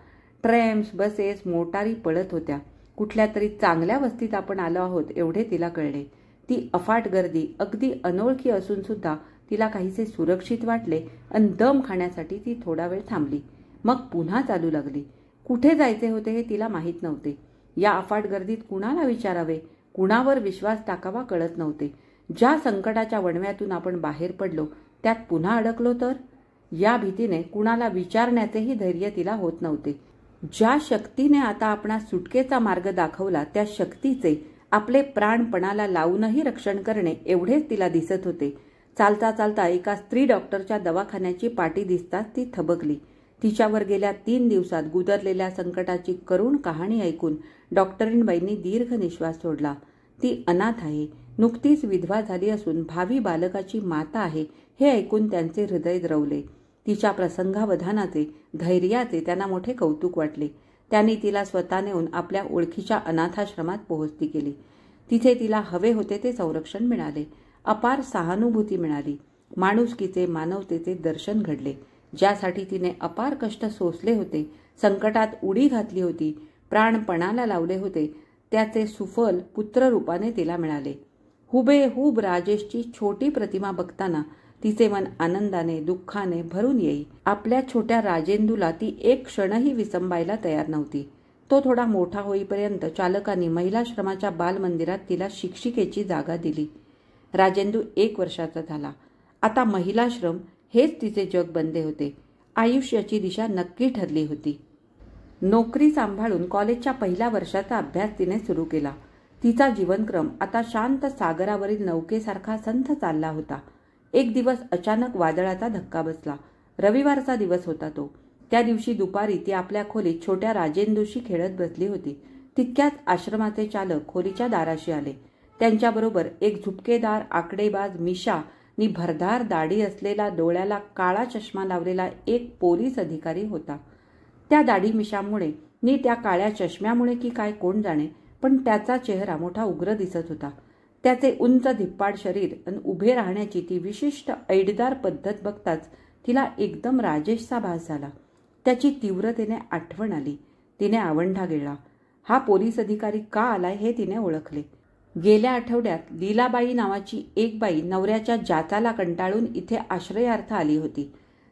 ट्रॅम्स, बसेस, मोटारी पळत होत्या. कुठल्या तरी चांगल्या वस्तीत आपण आलो आहोत एवढे तिला कळले. ती अफाट गर्दी अगदी अनोळखी असून सुद्धा तिला काहीसे सुरक्षित वाटले आणि दम खाण्यासाठी ती थोडा वेळ थांबली. मग पुन्हा चालू लागली. कुठे जायचे होते हे तिला माहीत नव्हते. या अफाट गर्दीत कुणाला विचारावे, कुणावर विश्वास टाकावा कळत नव्हते. ज्या संकटाच्या वणव्यातून आपण बाहेर पडलो त्यात पुन्हा अडकलो तर? या भीतीने कुणाला विचारण्याचेही धैर्य तिला होत नव्हते. ज्या शक्तीने आता आपणास सुटकेचा मार्ग दाखवला त्या शक्तीचे आपले प्राणपणाला लावूनही रक्षण करणे एवढेच तिला दिसत होते. चालता चालता एका स्त्री डॉक्टरच्या दवाखान्याची पाटी दिसताच ती थबकली. तिच्यावर गेल्या 3 दिवसात गुदरलेल्या संकटाची करुण कहाणी ऐकून डॉक्टरीणबाईंनी दीर्घ निश्वास सोडला. ती अनाथ आहे, नुकतीच विधवा झाली असून भावी बालकाची माता आहे हे ऐकून त्यांचे हृदय द्रवले. तिच्या प्रसंगावधानाचे, धैर्याचे त्यांना मोठे कौतुक वाटले. त्यांनी तिला स्वतः नेऊन आपल्या ओळखीच्या अनाथाश्रमात पोहोचती केली. तिथे तिला हवे होते ते संरक्षण मिळाले. अपार सहानुभूती मिळाली. माणुसकीचे, मानवतेचे दर्शन घडले. ज्यासाठी तिने अपार कष्ट सोसले होते, संकटात उडी घातली होती, प्राणपणाला लावले होते, त्याचे सुफल पुत्ररूपाने तिला मिळाले. हुबेहूब राजेशची छोटी प्रतिमा बघताना तिचे मन आनंदाने, दुःखाने भरून येई. आपल्या छोट्या राजेंदूला ती एक क्षणही विसंबायला तयार नव्हती. तो थोडा मोठा होईपर्यंत चालकांनी महिलाश्रमाच्या बालमंदिरात तिला शिक्षिकेची जागा दिली. राजेंदू 1 वर्षाचा झाला. आता महिलाश्रम हेच तिचे जग बनले होते. आयुष्याची दिशा नक्की ठरली होती. नोकरी सांभाळून कॉलेजच्या पहिल्या वर्षाचा अभ्यास तिने सुरू केला. तिचा जीवनक्रम आता शांत सागरावरील नौकेसारखा संथ चालला होता. एक दिवस अचानक वादळाचा धक्का बसला. रविवारचा दिवस होता तो. त्या दिवशी दुपारी ती आपल्या खोलीत छोट्या राजेंदूशी खेळत बसली होती. तितक्यात आश्रमाचे चालक खोलीच्या दाराशी आले. त्यांच्याबरोबर एक झुपकेदार, आकडेबाज, मिशा नी भरधार दाढी असलेला, डोळ्याला काळा चष्मा लावलेला एक पोलीस अधिकारी होता. त्या दाढी मिशामुळे नी त्या काळ्या चष्म्यामुळे की काय कोण जाणे, पण त्याचा चेहरा मोठा उग्र दिसत होता. त्याचे उंच धिप्पाड शरीर आणि उभे राहण्याची ती विशिष्ट ऐडदार पद्धत बघताच तिला एकदम राजेशचा भास झाला. त्याची तीव्रतेने आठवण आली. तिने आवंढा गिळला. हा पोलीस अधिकारी का आलाय हे तिने ओळखले. गेल्या आठवड्यात लीलाबाई नावाची एक बाई नवऱ्याच्या जाचाला कंटाळून इथे आश्रयार्थ आली होती.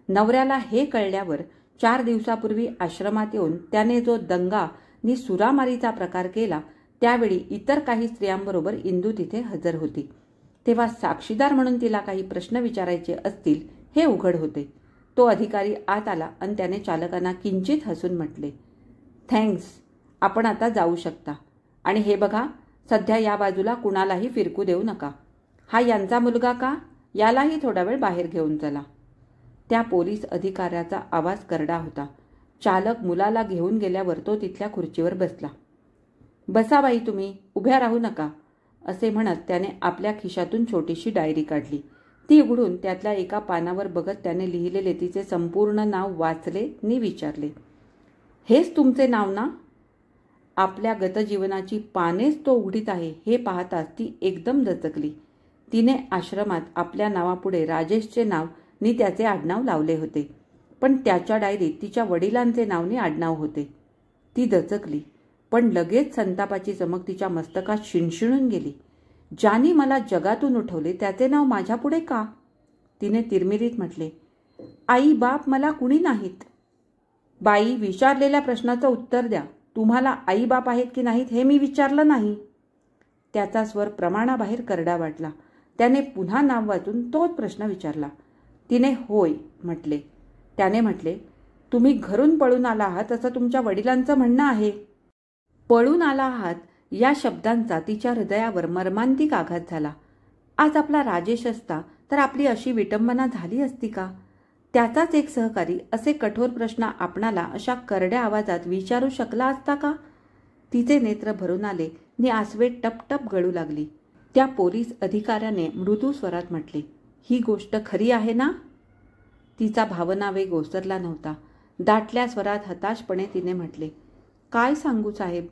नवऱ्याला हे कळल्यावर 4 दिवसापूर्वी आश्रमात येऊन त्याने जो दंगा नि सुरामारीचा प्रकार केला त्यावेळी इतर काही स्त्रियांबरोबर इंदू तिथे हजर होती. तेव्हा साक्षीदार म्हणून तिला काही प्रश्न विचारायचे असतील हे उघड होते. तो अधिकारी आत आला आणि त्याने चालकांना किंचित हसून म्हटले, थँक्स, आपण आता जाऊ शकता. आणि हे बघा, सध्या या बाजूला कुणालाही फिरकू देऊ नका. हा यांचा मुलगा का? यालाही थोडा वेळ बाहेर घेऊन चला. त्या पोलीस अधिकाऱ्याचा आवाज करडा होता. चालक मुलाला घेऊन गेल्यावर तो तिथल्या खुर्चीवर बसला. बसा बाई, तुम्ही उभ्या राहू नका, असे म्हणत त्याने आपल्या खिशातून छोटीशी डायरी काढली. ती उघडून त्यातल्या एका पानावर बघत त्याने लिहिलेले तिचे संपूर्ण नाव वाचले नि विचारले, हेच तुमचे नाव ना? आपल्या गतजीवनाची पानेच तो उघडीत आहे हे पाहताच ती एकदम दचकली. तिने आश्रमात आपल्या नावापुढे राजेशचे नाव नि त्याचे आडनाव लावले होते, पण त्याच्या डायरीत तिच्या वडिलांचे नावने आडनाव होते. ती दचकली, पण लगेच संतापाची चमक तिच्या मस्तकात शिणशिणून गेली. ज्याने मला जगातून उठवले त्याचे नाव माझ्यापुढे का? तिने तिरमिरीत म्हटले, आई बाप मला कुणी नाहीत. बाई, विचारलेल्या प्रश्नाचं उत्तर द्या. तुम्हाला आई बाप आहेत की नाहीत हे मी विचारलं नाही. त्याचा स्वर प्रमाणाबाहेर करडा वाटला. त्याने पुन्हा नाव वाचून तोच प्रश्न विचारला. तिने होय म्हटले. त्याने म्हटले, तुम्ही घरून पळून आला आहात असं तुमच्या वडिलांचं म्हणणं आहे. पळून आला आहात या शब्दांचा तिच्या हृदयावर मर्मांतिक आघात झाला. आज आपला राजेश असता तर आपली अशी विटंबना झाली असती का? त्याचाच एक सहकारी असे कठोर प्रश्न आपणाला अशा करड्या आवाजात विचारू शकला असता का? तिचे नेत्र भरून आले नि आसवे टपटप गळू लागली. त्या पोलीस अधिकाऱ्याने मृदू स्वरात म्हटले, ही गोष्ट खरी आहे ना? तिचा भावनावेग ओसरला नव्हता. दाटल्या स्वरात हताशपणे तिने म्हटले, काय सांगू साहेब?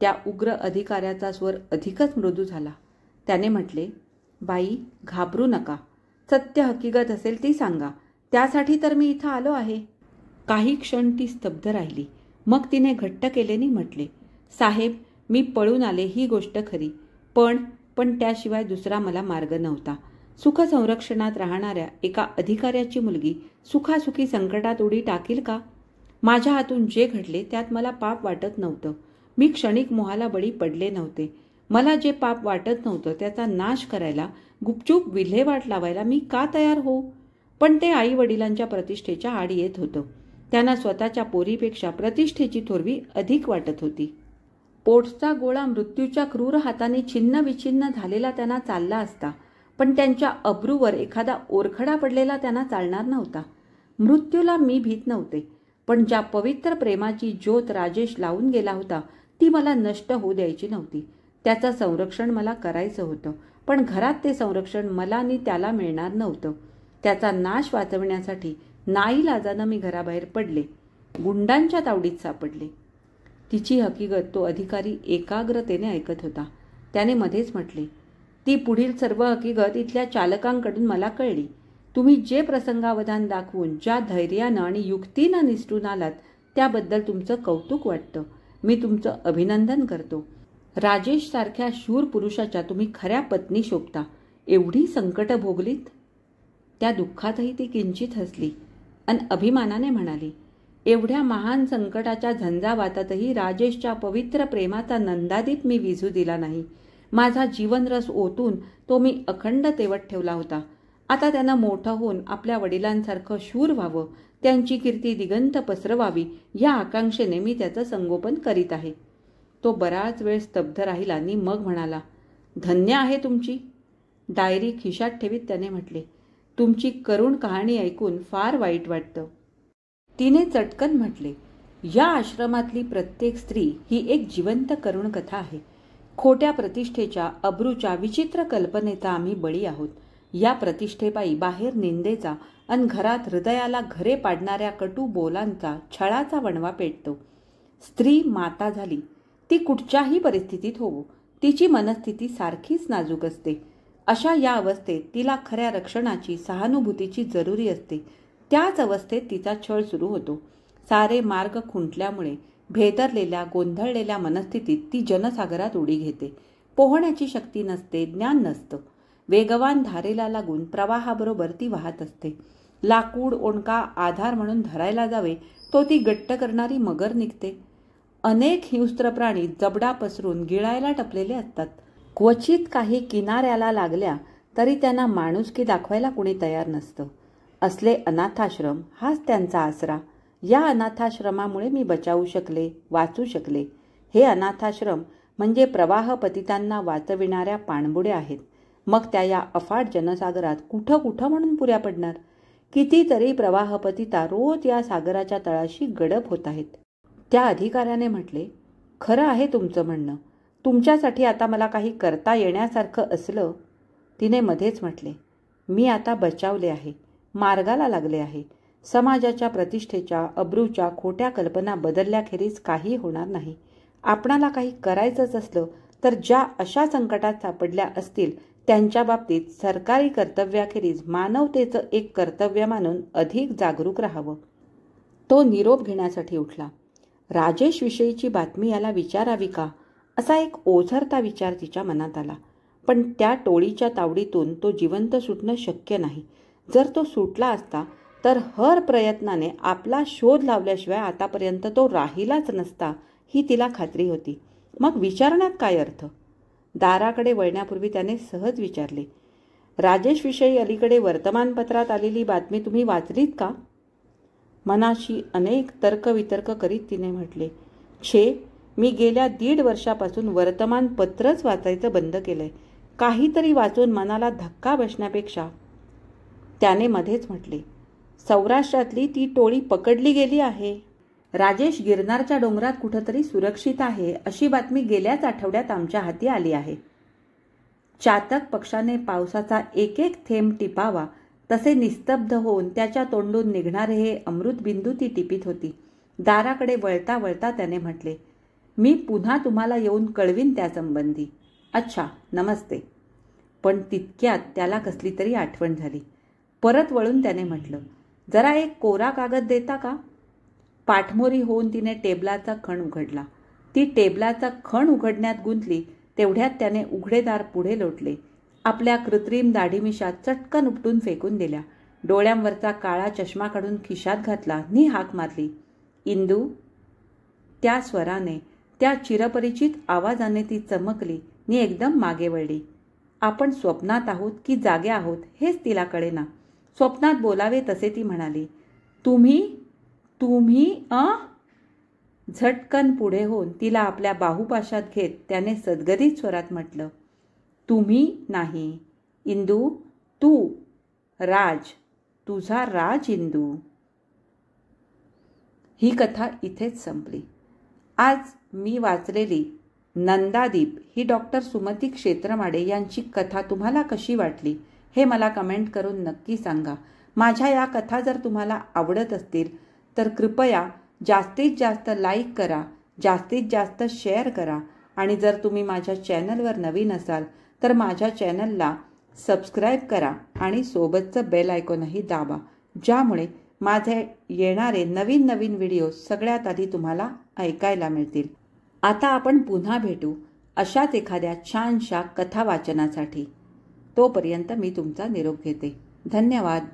त्या उग्र अधिकाऱ्याचा स्वर अधिकच मृदू झाला. त्याने म्हटले, बाई, घाबरू नका. सत्य हकीकत असेल ती सांगा. त्यासाठी तर मी इथं आलो आहे. काही क्षण ती स्तब्ध राहिली. मग तिने घट्ट केलेनी म्हटले, साहेब, मी पळून आले ही गोष्ट खरी, पण त्याशिवाय दुसरा मला मार्ग नव्हता. सुखसंरक्षणात राहणाऱ्या एका अधिकाऱ्याची मुलगी सुखासुखी संकटात उडी टाकील का? माझ्या हातून जे घडले त्यात मला पाप वाटत नव्हतं. मी क्षणिक मोहाला बळी पडले नव्हते. मला जे पाप वाटत नव्हतं त्याचा नाश करायला, गुपचूप विल्हेवाट लावायला मी का तयार हो? पण ते आई वडिलांच्या प्रतिष्ठेच्या आड येत होतं. त्यांना स्वतःच्या पोरीपेक्षा प्रतिष्ठेची थोरवी अधिक वाटत होती. पोटचा गोळा मृत्यूच्या क्रूर हाताने छिन्न विछिन्न झालेला त्यांना चालला असता, पण त्यांच्या अब्रूवर एखादा ओरखडा पडलेला त्यांना चालणार नव्हता. मृत्यूला मी भीत नव्हते, पण ज्या पवित्र प्रेमाची ज्योत राजेश लावून गेला होता ती मला नष्ट होऊ द्यायची नव्हती. त्याचं संरक्षण मला करायचं होतं, पण घरात ते संरक्षण मला आणि त्याला मिळणार नव्हतं. त्याचा नाश वाचवण्यासाठी नाईलाजानं मी घराबाहेर पडले. गुंडांच्या तावडीत सापडले. तिची हकीकत तो अधिकारी एकाग्रतेने ऐकत होता. त्याने मध्येच म्हटले, ती पुढील सर्व हकीकत इथल्या चालकांकडून मला कळली. तुम्ही जे प्रसंगावधान दाखवून ज्या धैर्यानं आणि युक्तीनं निसटून आलात त्याबद्दल तुमचं कौतुक वाटतं. मी तुमचं अभिनंदन करतो. राजेश सारख्या शूर पुरुषाच्या तुम्ही खऱ्या पत्नी शोभता. एवढी संकट भोगलीत? त्या दुःखातही ती किंचित हसली आणि अभिमानाने म्हणाली, एवढ्या महान संकटाच्या झंझावातातही राजेशच्या पवित्र प्रेमाचा नंदादीप मी विझू दिला नाही. माझा जीवनरस ओतून तो मी अखंड तेवत ठेवला होता. आता त्यानं मोठं होऊन आपल्या वडिलांसारखं शूर व्हावं, त्यांची कीर्ती दिगंत पसरवावी या आकांक्षेने मी त्याचं संगोपन करीत आहे. तो बराच वेळ स्तब्ध राहिला आणि मग म्हणाला, धन्य आहे तुमची. डायरी खिशात ठेवीत त्याने म्हटले, तुमची करुण कहाणी ऐकून फार वाईट वाटतं. तिने चटकन म्हटले, या आश्रमातली प्रत्येक स्त्री ही एक जिवंत करुण कथा आहे. खोट्या प्रतिष्ठेच्या, अब्रूच्या विचित्र कल्पनेचा आम्ही बळी आहोत. या प्रतिष्ठेपायी बाहेर निंदेचा आणि घरात हृदयाला घरे पाडणाऱ्या कटू बोलांचा, छळाचा वणवा पेटतो. स्त्री माता झाली, ती कुठच्याही परिस्थितीत होवो, तिची मनस्थिती सारखीच नाजूक असते. अशा या अवस्थेत तिला खऱ्या रक्षणाची, सहानुभूतीची जरुरी असते. त्याच अवस्थेत तिचा छळ सुरू होतो. सारे मार्ग खुंटल्यामुळे भेदरलेल्या, गोंधळलेल्या मनस्थितीत ती जनसागरात उडी घेते. पोहण्याची शक्ती नसते, ज्ञान नसतं. वेगवान धारेला लागून प्रवाहाबरोबर ती वाहत असते. लाकूड ओंडका आधार म्हणून धरायला जावे तो ती गट्ट करणारी मगर निघते. अनेक हिंस्त्र प्राणी जबडा पसरून गिळायला टपलेले असतात. क्वचित काही किनाऱ्याला लागल्या तरी त्यांना माणुसकी दाखवायला कुणी तयार नसतं. असले अनाथाश्रम हाच त्यांचा आसरा. या अनाथाश्रमामुळे मी बचावू शकले, वाचू शकले. हे अनाथाश्रम म्हणजे प्रवाहपतितांना वाचविणाऱ्या पाणबुड्या आहेत. मग त्या या अफाट जनसागरात कुठं कुठं म्हणून पुऱ्या पडणार. कितीतरी प्रवाहपतिता रोज या सागराच्या तळाशी गडप होत आहेत. त्या अधिकाऱ्याने म्हटले, खरं आहे तुमचं म्हणणं. तुमच्यासाठी आता मला काही करता येण्यासारखं असलं. तिने मध्येच म्हटले, मी आता बचावले आहे, मार्गाला लागले आहे. समाजाच्या प्रतिष्ठेच्या, अब्रूच्या खोट्या कल्पना बदलल्याखेरीज काही होणार नाही. आपणाला काही करायचंच असलं तर ज्या अशा संकटात सापडल्या असतील त्यांच्या बाबतीत सरकारी कर्तव्याखेरीज मानवतेचं एक कर्तव्य मानून अधिक जागरूक राहावं. तो निरोप घेण्यासाठी उठला. राजेश विषयीची बातमी याला विचारावी का, असा एक ओझरता विचार तिच्या मनात आला. पण त्या टोळीच्या तावडीतून तो जिवंत सुटणं शक्य नाही. जर तो सुटला असता तर हर प्रयत्नाने आपला शोध लावल्याशिवाय आतापर्यंत तो राहिलाच नसता ही तिला खात्री होती. मग विचारण्यात काय अर्थ? दाराकडे वळण्यापूर्वी त्याने सहज विचारले, राजेशविषयी अलीकडे वर्तमानपत्रात आलेली बातमी तुम्ही वाचलीत का? मनाशी अनेक तर्कवितर्क करीत तिने म्हटले, छे, मी गेल्या 1.5 वर्षापासून वर्तमानपत्रच वाचायचं बंद केलंय. काहीतरी वाचून मनाला धक्का बसण्यापेक्षा. त्याने मध्येच म्हटले, सौराष्ट्रातली ती टोळी पकडली गेली आहे. राजेश गिरनारच्या डोंगरात कुठंतरी सुरक्षित आहे अशी बातमी गेल्याच आठवड्यात आमच्या हाती आली आहे. चातक पक्षाने पावसाचा एक एक थेंब टिपावा तसे निस्तब्ध होऊन त्याच्या तोंडून निघणारे हे अमृतबिंदू ती टिपीत होती. दाराकडे वळता वळता त्याने म्हटले, मी पुन्हा तुम्हाला येऊन कळवीन त्यासंबंधी. अच्छा, नमस्ते. पण तितक्यात त्याला कसली तरी आठवण झाली. परत वळून त्याने म्हटलं, जरा एक कोरा कागद देता का? पाठमोरी होऊन तिने टेबलाचा खण उघडला. ती टेबलाचा खण उघडण्यात गुंतली तेवढ्यात त्याने उघडे दार पुढे लोटले. आपल्या कृत्रिम दाढीमिशा चटकन उपटून फेकून दिल्या. डोळ्यांवरचा काळा चष्मा काढून खिशात घातला नि हाक मारली, इंदू. त्या स्वराने, त्या चिरपरिचित आवाजाने ती चमकली नि एकदम मागे वळली. आपण स्वप्नात आहोत की जागे आहोत हेच तिला कळेना. स्वप्नात बोलावे तसे ती म्हणाली, तुम्ही झटकन पुढे होऊन तिला आपल्या बाहुपाशात घेत त्याने सद्गदित स्वरात म्हटलं, तुम्ही नाही इंदू, तू राज, तुझा राज इंदू. ही कथा इथेच संपली. आज मी वाचलेली नंदादीप ही डॉक्टर सुमती क्षेत्रमाडे यांची कथा तुम्हाला कशी वाटली हे मला कमेंट करून नक्की सांगा. माझ्या या कथा जर तुम्हाला आवडत असतील तर कृपया जास्तीत जास्त लाईक करा, जास्तीत जास्त शेअर करा आणि जर तुम्ही माझ्या चॅनलवर नवीन असाल तर माझ्या चॅनलला सबस्क्राईब करा आणि सोबतचं बेल आयकॉनही दाबा, ज्यामुळे माझे येणारे नवीन नवीन व्हिडिओ सगळ्यात आधी तुम्हाला ऐकायला मिळतील. आता आपण पुन्हा भेटू अशाच एखाद्या छानशा कथा वाचनासाठी. तोपर्यंत मी तुमचा निरोप घेते. धन्यवाद.